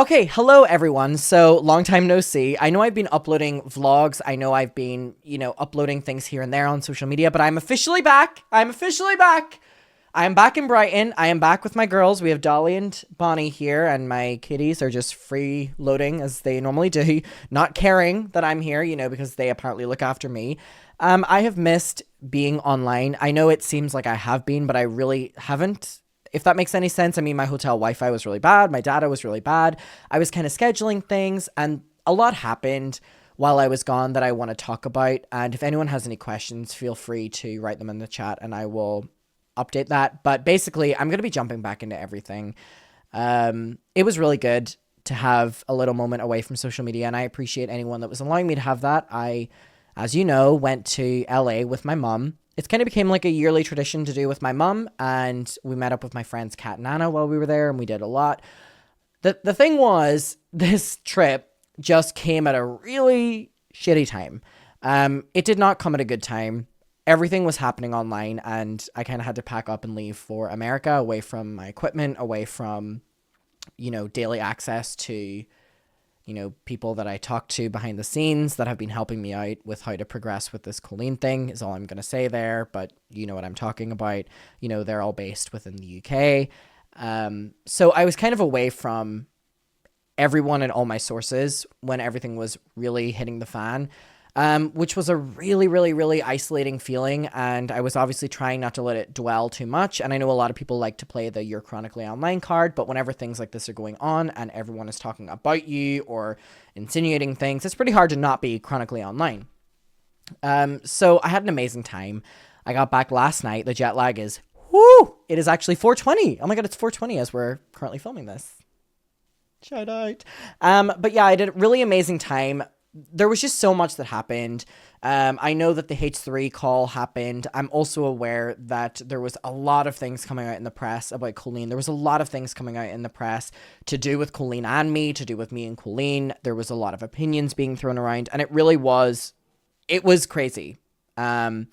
Okay, hello everyone. So, long time no see. I know I've been uploading vlogs. I know I've been, uploading things here and there on social media, but I'm officially back. I'm officially back. I am back in Brighton. I am back with my girls. We have Dolly and Bonnie here, and my kitties are just freeloading as they normally do, not caring that I'm here, because they apparently look after me. I have missed being online. I know it seems like I have been, but I really haven't, if that makes any sense. I mean, my hotel Wi-Fi was really bad. My data was really bad. I was kind of scheduling things, and a lot happened while I was gone that I want to talk about. And if anyone has any questions, feel free to write them in the chat and I will update that. But basically, I'm going to be jumping back into everything. It was really good to have a little moment away from social media, and I appreciate anyone that was allowing me to have that. I, as you know, went to LA with my mum. It's kind of became like a yearly tradition to do with my mum, and we met up with my friends Kat and Anna while we were there, and we did a lot. The thing was, this trip just came at a really shitty time. It did not come at a good time. Everything was happening online, and I kind of had to pack up and leave for America, away from my equipment, away from, daily access to, people that I talk to behind the scenes that have been helping me out with how to progress with this choline thing is all I'm going to say there. But you know what I'm talking about. They're all based within the UK. So I was kind of away from everyone and all my sources when everything was really hitting the fan, which was a really, really, really isolating feeling. And I was obviously trying not to let it dwell too much. And I know a lot of people like to play the "you're chronically online" card, but whenever things like this are going on and everyone is talking about you or insinuating things, it's pretty hard to not be chronically online. So I had an amazing time. I got back last night. The jet lag is, whoo, it is actually 4:20. Oh my God, it's 4:20 as we're currently filming this. Shout out. But yeah, I did a really amazing time. There was just so much that happened. I know that the H3 call happened. I'm also aware that there was a lot of things coming out in the press about Colleen. There was a lot of things coming out in the press to do with Colleen and me, to do with me and Colleen. There was a lot of opinions being thrown around, and it was crazy. And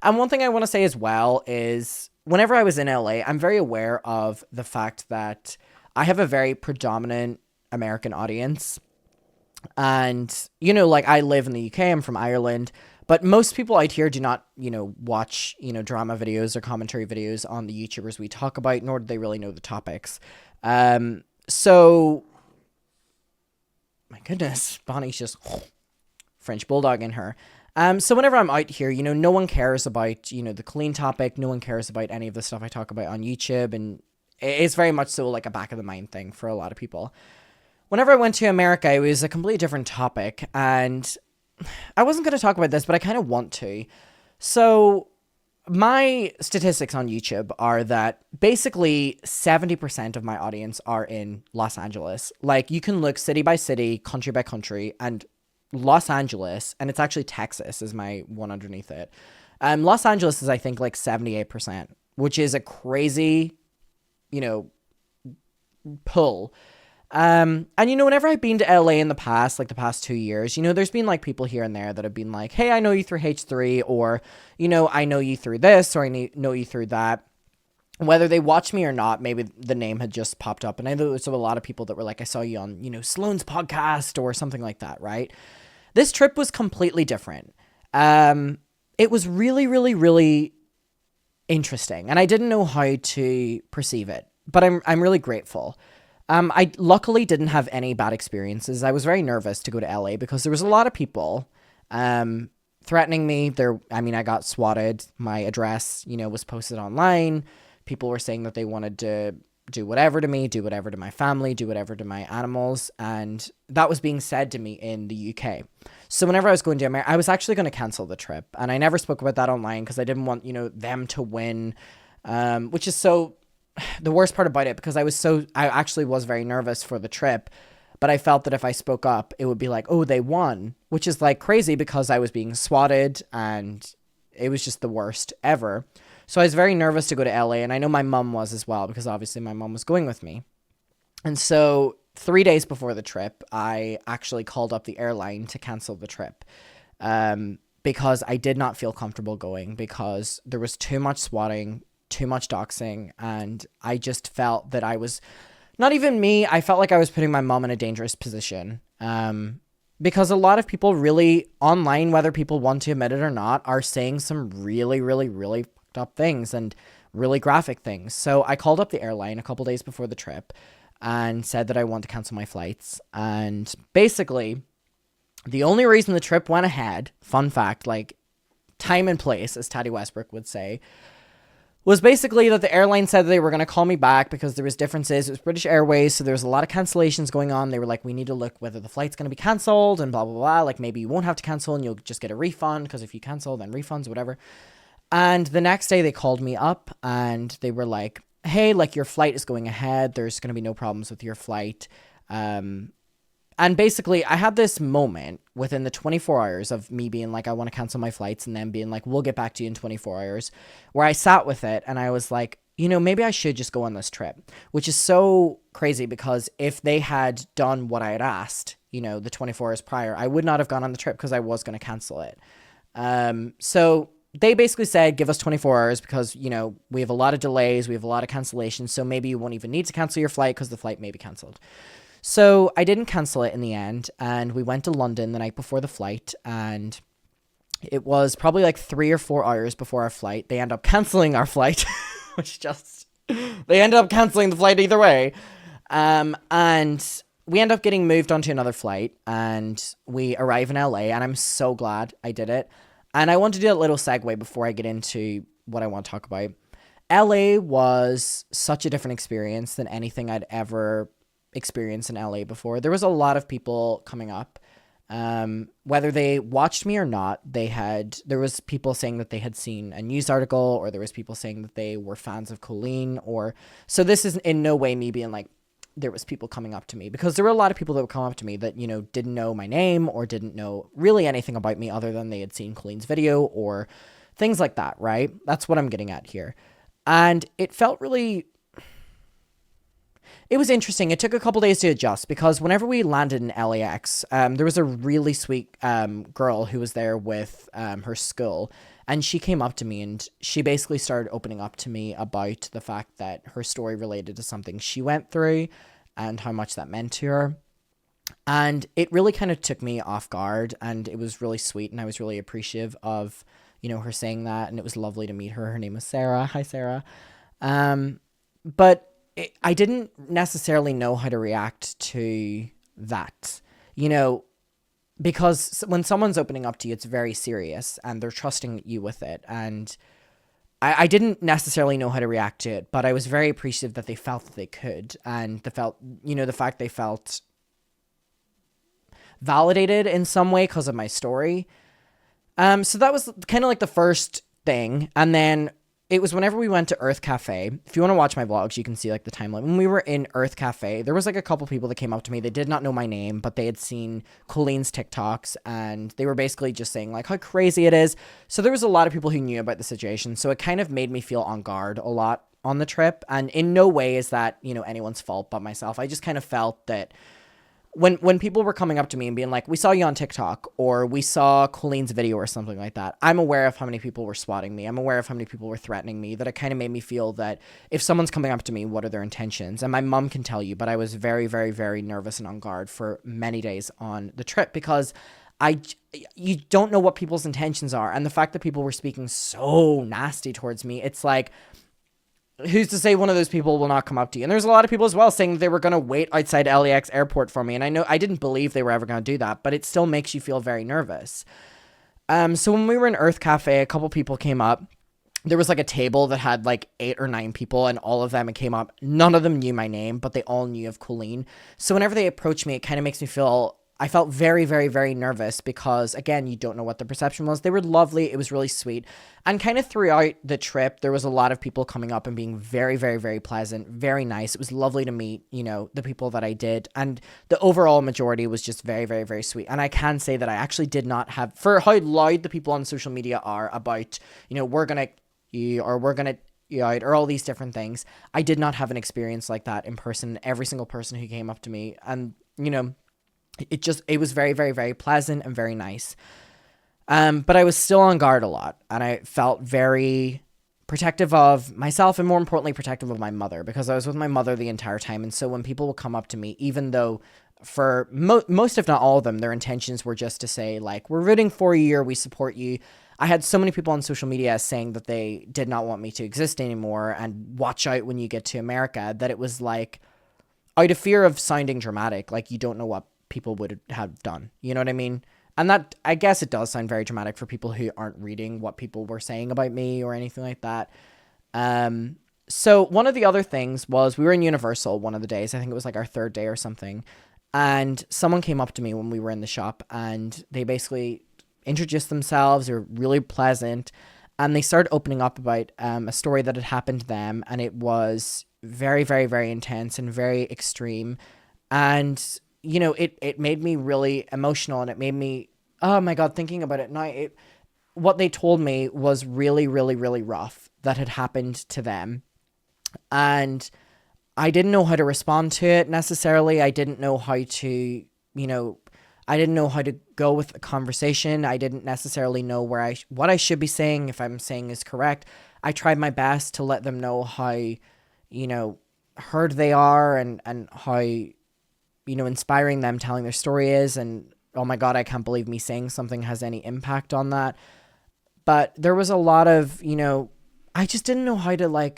one thing I want to say as well is whenever I was in LA, I'm very aware of the fact that I have a very predominant American audience. And, I live in the UK, I'm from Ireland, but most people out here do not, watch, drama videos or commentary videos on the YouTubers we talk about, nor do they really know the topics. So, my goodness, Bonnie's just French bulldog in her. So whenever I'm out here, no one cares about, the clean topic. No one cares about any of the stuff I talk about on YouTube. And it's very much so like a back of the mind thing for a lot of people. Whenever I went to America, it was a completely different topic, and I wasn't going to talk about this, but I kind of want to. So my statistics on YouTube are that basically 70% of my audience are in Los Angeles. Like, you can look city by city, country by country, and Los Angeles, and it's actually Texas is my one underneath it. Los Angeles is, I think, like 78%, which is a crazy, pull. And whenever I've been to LA in the past, like the past 2 years, there's been like people here and there that have been like, hey, I know you through H3, or, I know you through this, or know you through that. Whether they watch me or not, maybe the name had just popped up. And I know there's a lot of people that were like, I saw you on, Sloane's podcast or something like that, right? This trip was completely different. It was really, really, really interesting. And I didn't know how to perceive it, but I'm really grateful. I luckily didn't have any bad experiences. I was very nervous to go to LA because there was a lot of people threatening me. I got swatted. My address, was posted online. People were saying that they wanted to do whatever to me, do whatever to my family, do whatever to my animals. And that was being said to me in the UK. So whenever I was going to America, I was actually going to cancel the trip. And I never spoke about that online because I didn't want, them to win, which is so... the worst part about it, because I actually was very nervous for the trip, but I felt that if I spoke up, it would be like, oh, they won, which is like crazy because I was being swatted and it was just the worst ever. So I was very nervous to go to LA, and I know my mum was as well, because obviously my mum was going with me. And so 3 days before the trip, I actually called up the airline to cancel the trip. Because I did not feel comfortable going, because there was too much swatting, too much doxing, and I just felt that I was not even me. I felt like I was putting my mom in a dangerous position. Because a lot of people really online, whether people want to admit it or not, are saying some really, really, really fucked up things and really graphic things. So I called up the airline a couple days before the trip and said that I want to cancel my flights. And basically, the only reason the trip went ahead, fun fact, like time and place, as Taddy Westbrook would say, was basically that the airline said they were going to call me back because there was differences. It was British Airways, so there was a lot of cancellations going on. They were like, we need to look whether the flight's going to be cancelled and blah, blah, blah. Like, maybe you won't have to cancel and you'll just get a refund, because if you cancel, then refunds, whatever. And the next day they called me up and they were like, hey, like, your flight is going ahead. There's going to be no problems with your flight. And basically, I had this moment within the 24 hours of me being like, I want to cancel my flights, and then being like, we'll get back to you in 24 hours, where I sat with it and I was like, you know, maybe I should just go on this trip, which is so crazy because if they had done what I had asked, you know, the 24 hours prior, I would not have gone on the trip because I was going to cancel it. So they basically said, give us 24 hours because, you know, we have a lot of delays, we have a lot of cancellations, so maybe you won't even need to cancel your flight because the flight may be canceled. So I didn't cancel it in the end, and we went to London the night before the flight, and it was probably like 3 or 4 hours before our flight. They ended up canceling our flight, they ended up canceling the flight either way. And we ended up getting moved onto another flight, and we arrive in LA, and I'm so glad I did it. And I want to do a little segue before I get into what I want to talk about. LA was such a different experience than anything I'd ever experienced in LA before. There was a lot of people coming up, whether they watched me or not. There was people saying that they had seen a news article, or there was people saying that they were fans of Colleen, or so this is in no way me being like, there was people coming up to me, because there were a lot of people that would come up to me that, you know, didn't know my name or didn't know really anything about me other than they had seen Colleen's video or things like that, right? That's what I'm getting at here. And it felt really, it was interesting. It took a couple days to adjust because whenever we landed in LAX, there was a really sweet girl who was there with her school, and she came up to me and she basically started opening up to me about the fact that her story related to something she went through and how much that meant to her. And it really kind of took me off guard, and it was really sweet, and I was really appreciative of, you know, her saying that, and it was lovely to meet her. Her name was Sarah. Hi, Sarah. But I didn't necessarily know how to react to that, you know, because when someone's opening up to you, it's very serious and they're trusting you with it. And I didn't necessarily know how to react to it, but I was very appreciative that they felt that they could, and the fact they felt validated in some way because of my story. So that was kind of like the first thing. And then it was whenever we went to Earth Cafe. If you want to watch my vlogs, you can see like the timeline. When we were in Earth Cafe, there was like a couple people that came up to me. They did not know my name, but they had seen Colleen's TikToks, and they were basically just saying like how crazy it is. So there was a lot of people who knew about the situation. So it kind of made me feel on guard a lot on the trip. And in no way is that, you know, anyone's fault but myself. I just kind of felt that when people were coming up to me and being like, we saw you on TikTok, or we saw Colleen's video or something like that, I'm aware of how many people were swatting me. I'm aware of how many people were threatening me, that it kind of made me feel that if someone's coming up to me, what are their intentions? And my mom can tell you, but I was very, very, very nervous and on guard for many days on the trip, because you don't know what people's intentions are. And the fact that people were speaking so nasty towards me, it's like, who's to say one of those people will not come up to you? And there's a lot of people as well saying they were going to wait outside LAX airport for me. And I know I didn't believe they were ever going to do that, but it still makes you feel very nervous. So when we were in Earth Cafe, a couple people came up. There was like a table that had like 8 or 9 people, and all of them came up. None of them knew my name, but they all knew of Colleen. So whenever they approached me, it kind of makes me feel, I felt very, very, very nervous because, again, you don't know what the perception was. They were lovely. It was really sweet. And kind of throughout the trip, there was a lot of people coming up and being very, very, very pleasant, very nice. It was lovely to meet, you know, the people that I did. And the overall majority was just very, very, very sweet. And I can say that I actually did not have, for how loud the people on social media are about, you know, we're going to, or we're going to, or all these different things, I did not have an experience like that in person. Every single person who came up to me, and, you know, it was very, very, very pleasant and very nice. But I was still on guard a lot, and I felt very protective of myself and more importantly protective of my mother, because I was with my mother the entire time. And so when people would come up to me, even though for most if not all of them, their intentions were just to say like, we're rooting for you or we support you. I had so many people on social media saying that they did not want me to exist anymore and watch out when you get to America, that it was like out of fear of sounding dramatic, like you don't know what people would have done. You know what I mean? And that, I guess it does sound very dramatic for people who aren't reading what people were saying about me or anything like that. So one of the other things was we were in Universal one of the days. I think it was like our third day or something. And someone came up to me when we were in the shop and they basically introduced themselves. They were really pleasant. And they started opening up about a story that had happened to them. And it was very, very, very intense and very extreme. And you know, it made me really emotional, and it made me, oh my God, thinking about it now, what they told me was really, really, really rough that had happened to them. And I didn't know how to respond to it necessarily. I didn't know how to, I didn't know how to go with a conversation. I didn't necessarily know what I should be saying, if I'm saying is correct. I tried my best to let them know how, hurt they are and how, inspiring them telling their story is. And oh my God, I can't believe me saying something has any impact on that. But there was a lot of, I just didn't know how to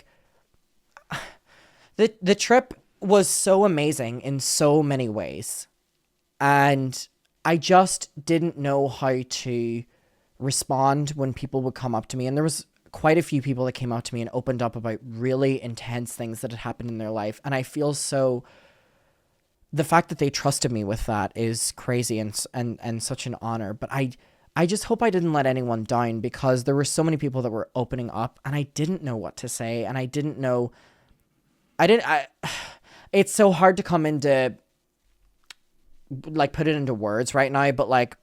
the trip was so amazing in so many ways. And I just didn't know how to respond when people would come up to me. And there was quite a few people that came up to me and opened up about really intense things that had happened in their life. And I feel so, the fact that they trusted me with that is crazy and such an honor. But I just hope I didn't let anyone down, because there were so many people that were opening up and I didn't know what to say. And I didn't know, it's so hard to come into, put it into words right now. But like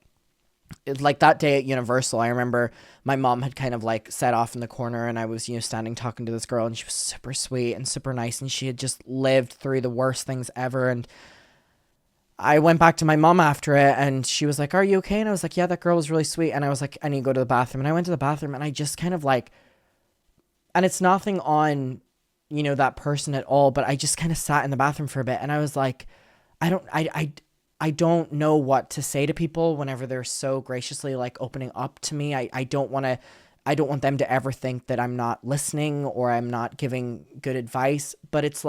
that day at Universal, I remember my mom had kind of set off in the corner and I was, standing talking to this girl, and she was super sweet and super nice. And she had just lived through the worst things ever. And I went back to my mom after it and she was like, are you okay? And I was like, yeah, that girl was really sweet. And I was like, I need to go to the bathroom. And I went to the bathroom and I just kind of and it's nothing on, that person at all, but I just kind of sat in the bathroom for a bit and I was like, I don't know what to say to people whenever they're so graciously opening up to me. I don't want them to ever think that I'm not listening or I'm not giving good advice, but it's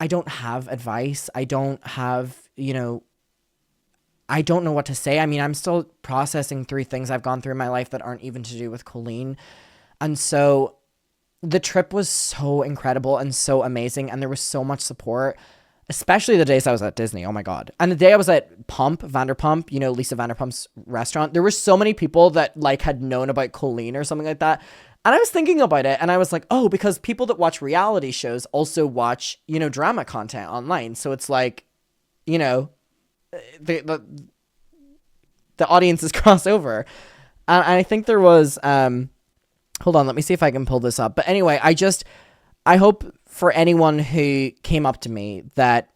I don't have advice. I don't have, I don't know what to say. I mean, I'm still processing through things I've gone through in my life that aren't even to do with Colleen. And so the trip was so incredible and so amazing. And there was so much support, especially the days I was at Disney. Oh my God. And the day I was at Vanderpump, Lisa Vanderpump's restaurant, there were so many people that had known about Colleen or something like that. And I was thinking about it and I was like, oh, because people that watch reality shows also watch, drama content online. So it's the audiences cross over. And I think there was, hold on, let me see if I can pull this up. But anyway, I hope for anyone who came up to me that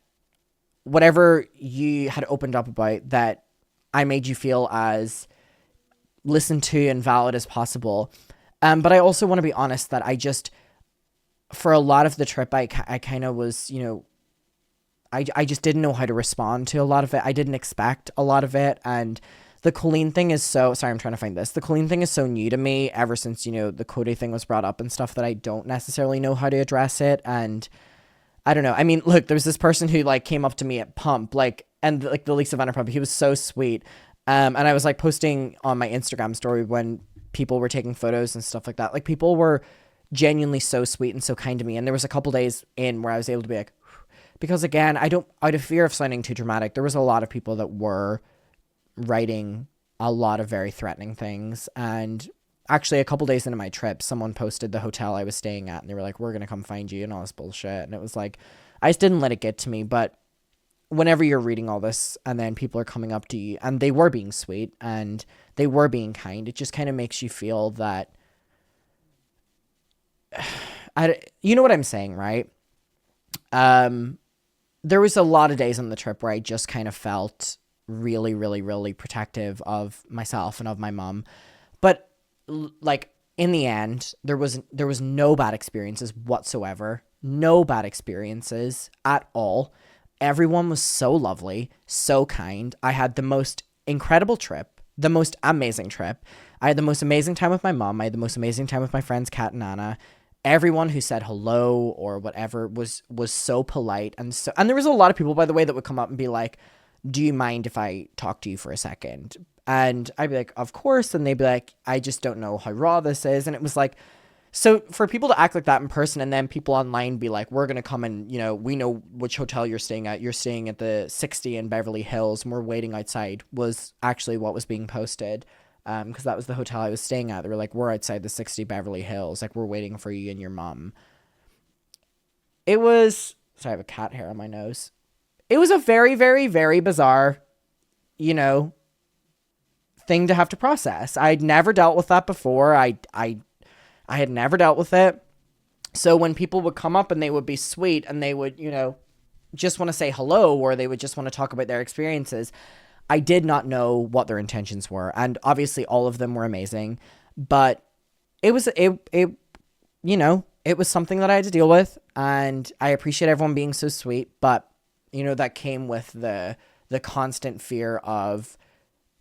whatever you had opened up about, that I made you feel as listened to and valid as possible. But I also want to be honest that for a lot of the trip, I kind of was, I just didn't know how to respond to a lot of it. I didn't expect a lot of it. And the Colleen thing is sorry, I'm trying to find this. The Colleen thing is so new to me ever since, the Cody thing was brought up and stuff, that I don't necessarily know how to address it. And I don't know. I mean, look, there's this person who came up to me at Pump, and the Lisa Vanderpump, he was so sweet. And I was posting on my Instagram story when people were taking photos and stuff like that. People were genuinely so sweet and so kind to me. And there was a couple days in where I was able to be because again, out of fear of sounding too dramatic, there was a lot of people that were writing a lot of very threatening things. And actually a couple days into my trip, someone posted the hotel I was staying at and they were like, we're going to come find you and all this bullshit. And it was I just didn't let it get to me. But whenever you're reading all this and then people are coming up to you and they were being sweet and they were being kind, it just kind of makes you feel that, you know what I'm saying, right? There was a lot of days on the trip where I just kind of felt really, really, really protective of myself and of my mom. But in the end, there was no bad experiences whatsoever. No bad experiences at all. Everyone was so lovely, so kind. I had the most incredible trip, the most amazing trip. I had the most amazing time with my mom. I had the most amazing time with my friends Kat and Anna. Everyone who said hello or whatever was so polite, and there was a lot of people, by the way, that would come up and be like, "Do you mind if I talk to you for a second?" And I'd be like, "Of course." And they'd be like, "I just don't know how raw this is." And it was like, so for people to act like that in person, and then people online be like, "We're going to come and, we know which hotel you're staying at. You're staying at the 60 in Beverly Hills, and we're waiting outside," was actually what was being posted. Because that was the hotel I was staying at. They were like, "We're outside the 60 Beverly Hills. Like, we're waiting for you and your mom." It was, sorry, I have a cat hair on my nose. It was a very, very, very bizarre, you know, thing to have to process. I'd never dealt with that before. I had never dealt with it. So when people would come up and they would be sweet and they would, just want to say hello, or they would just want to talk about their experiences, I did not know what their intentions were. And obviously all of them were amazing, but it was, it was something that I had to deal with, and I appreciate everyone being so sweet, but that came with the constant fear of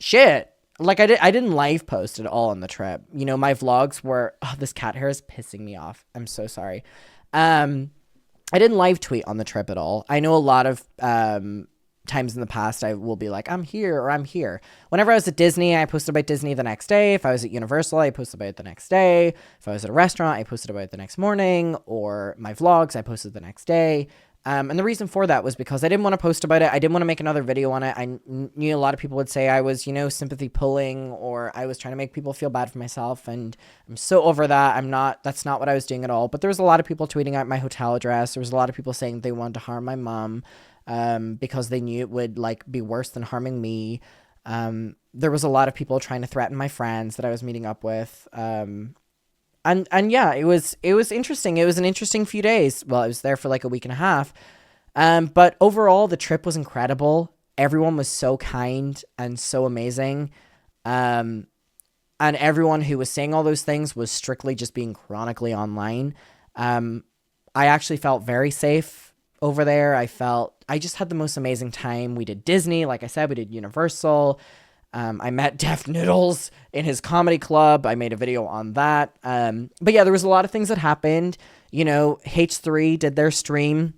shit. Like, I didn't live post at all on the trip. My vlogs were, this cat hair is pissing me off. I'm so sorry. I didn't live tweet on the trip at all. I know a lot of times in the past I will be like, "I'm here," or "I'm here." Whenever I was at Disney, I posted about Disney the next day. If I was at Universal, I posted about it the next day. If I was at a restaurant, I posted about it the next morning. Or my vlogs, I posted the next day. And the reason for that was because I didn't want to post about it. I didn't want to make another video on it. I knew a lot of people would say I was, sympathy pulling, or I was trying to make people feel bad for myself. And I'm so over that. That's not what I was doing at all. But there was a lot of people tweeting out my hotel address. There was a lot of people saying they wanted to harm my mom, because they knew it would be worse than harming me. There was a lot of people trying to threaten my friends that I was meeting up with. And yeah, it was interesting. It was an interesting few days. Well, I was there for like a week and a half. But overall, the trip was incredible. Everyone was so kind and so amazing. And everyone who was saying all those things was strictly just being chronically online. I actually felt very safe over there. I just had the most amazing time. We did Disney. Like I said, we did Universal. I met Def Noodles in his comedy club. I made a video on that. But yeah, there was a lot of things that happened. H3 did their stream.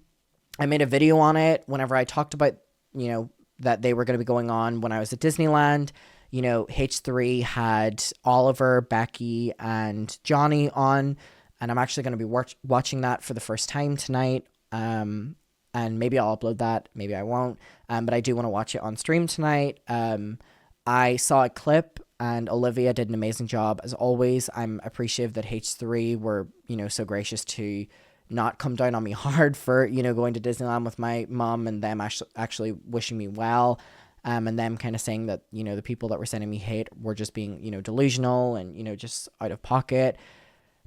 I made a video on it whenever I talked about, that they were going to be going on when I was at Disneyland. H3 had Oliver, Becky, and Johnny on, and I'm actually going to be watching that for the first time tonight. And maybe I'll upload that. Maybe I won't. But I do want to watch it on stream tonight. I saw a clip, and Olivia did an amazing job. As always, I'm appreciative that H3 were, so gracious to not come down on me hard for, going to Disneyland with my mom, and them actually wishing me well. And them kind of saying that, the people that were sending me hate were just being, delusional and, just out of pocket.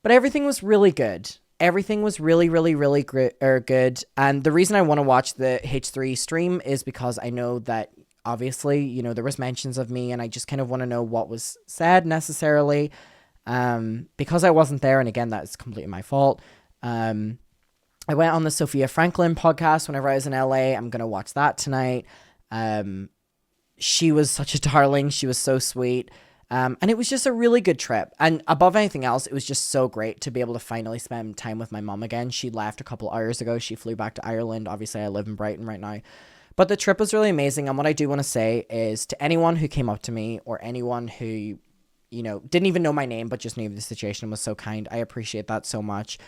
But everything was really good. Everything was really, really, really good. And the reason I want to watch the H3 stream is because I know that obviously, there was mentions of me, and I just kind of want to know what was said necessarily, because I wasn't there. And again, that's completely my fault. I went on the Sophia Franklin podcast whenever I was in LA. I'm going to watch that tonight. She was such a darling. She was so sweet. And it was just a really good trip. And above anything else, it was just so great to be able to finally spend time with my mom again. She left a couple hours ago. She flew back to Ireland. Obviously, I live in Brighton right now. But the trip was really amazing. And what I do want to say is, to anyone who came up to me, or anyone who, didn't even know my name, but just knew the situation and was so kind, I appreciate that so much.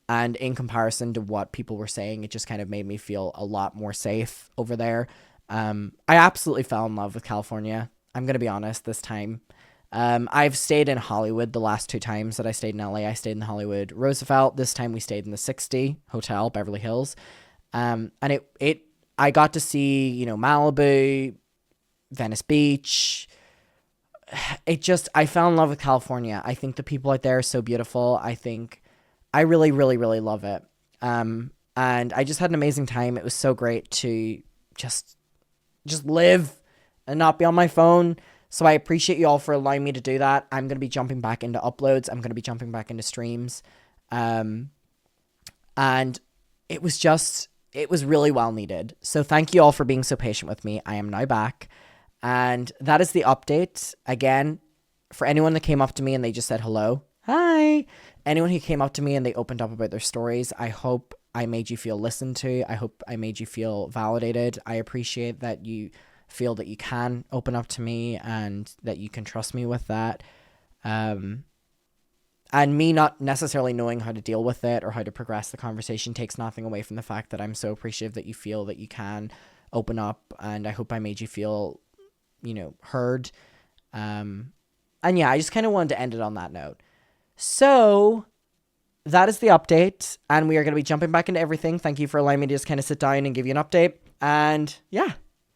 And in comparison to what people were saying, it just kind of made me feel a lot more safe over there. I absolutely fell in love with California. I'm going to be honest this time. I've stayed in Hollywood the last 2 times that I stayed in LA. I stayed in the Hollywood Roosevelt. This time we stayed in the 60 Hotel, Beverly Hills. And I got to see, Malibu, Venice Beach. I fell in love with California. I think the people out there are so beautiful. I really, really, really love it. And I just had an amazing time. It was so great to just live and not be on my phone. So I appreciate you all for allowing me to do that. I'm going to be jumping back into uploads. I'm going to be jumping back into streams. And it was really well needed. So thank you all for being so patient with me. I am now back. And that is the update. Again, for anyone that came up to me and they just said hello, hi. Anyone who came up to me and they opened up about their stories, I hope I made you feel listened to. I hope I made you feel validated. I appreciate that you feel that you can open up to me and that you can trust me with that. And me not necessarily knowing how to deal with it or how to progress the conversation takes nothing away from the fact that I'm so appreciative that you feel that you can open up, and I hope I made you feel, heard. And yeah, I just kind of wanted to end it on that note. So that is the update, and we are going to be jumping back into everything. Thank you for allowing me to just kind of sit down and give you an update. And yeah,